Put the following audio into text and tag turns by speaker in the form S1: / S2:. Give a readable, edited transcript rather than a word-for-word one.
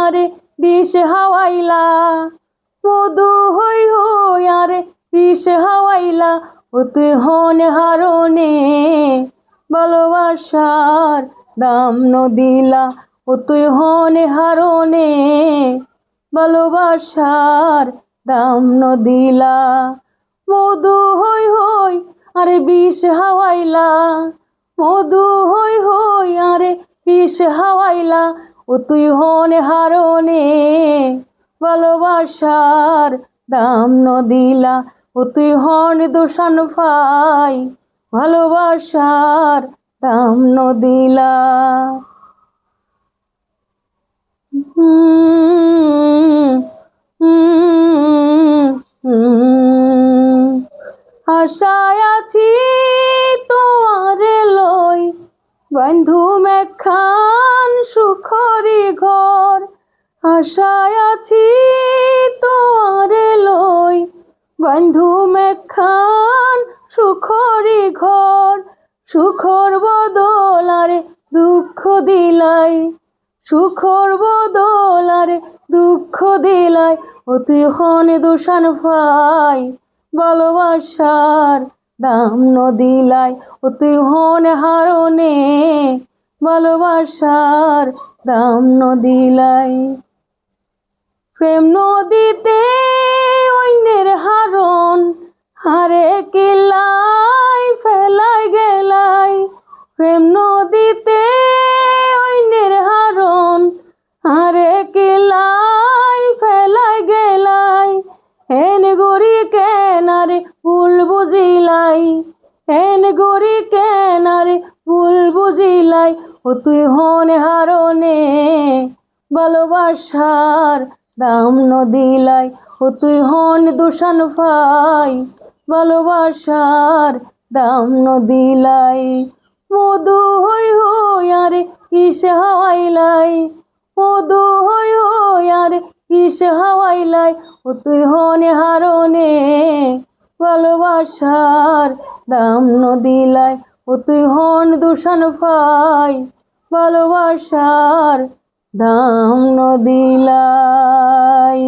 S1: আরে বিষ হাওয়াইলা, মধু হই হই আরে বিষ হাওয়াইলা, ও তুই হন হারনে ভালোবাসার দাম নদিলা, ও তুই হন হারনে ভালোবাসার দাম নদিলা। মধু হই হই আরে বিষ হাওয়াইলা, মধু হই হই আরে বিষ হাওয়াইলা, ও তুই হন হারনে ভালোবাসার দাম নদিলা, ও তুই হন দোষান ফাই ভালোবাসার দাম নদিলা। আশায় আছি তোমারে লই, বন্ধু মেখান সুখরি ঘর। আশায় আছি তোমারে লই, বন্ধু মেখান সুখরি ঘর। সুখর বদল আরে দুঃখ দিলাই, সুখর বদল আরে দুঃখ দিলাই, ও তুই হন দোষান ভাই ভালোবাসার দাম নদিলাই, ও তুই হন হারনে ভালোবাসার দাম নদিলাই। প্রেম নদীতে অন্যের হারন হারে কিলাই ফেলাই গেলাই, প্রেম নদীতে অন্যের হারন হারে কিলাই ফেলাই গেলাই। হেন গরি কেনারে ভুল বুঝিলাই, হেন গরি কেনারে ভুল বুঝিলাই, ও তুই হন হারনে ভালোবাসার দাম নদিলাই, ও তুই হন দোষান ভাই ভালোবাসার দাম নদিলাই। মধু হই হই আরে কিস হাওয়াইলাই, মধু হই হই আরে কিস হাওয়াইলাই, ও তুই হন হারনে ভালোবাসার দাম নদিলাই, ও তুই হন দোষান ভাই ভালোবাসার দাম নদিলাই।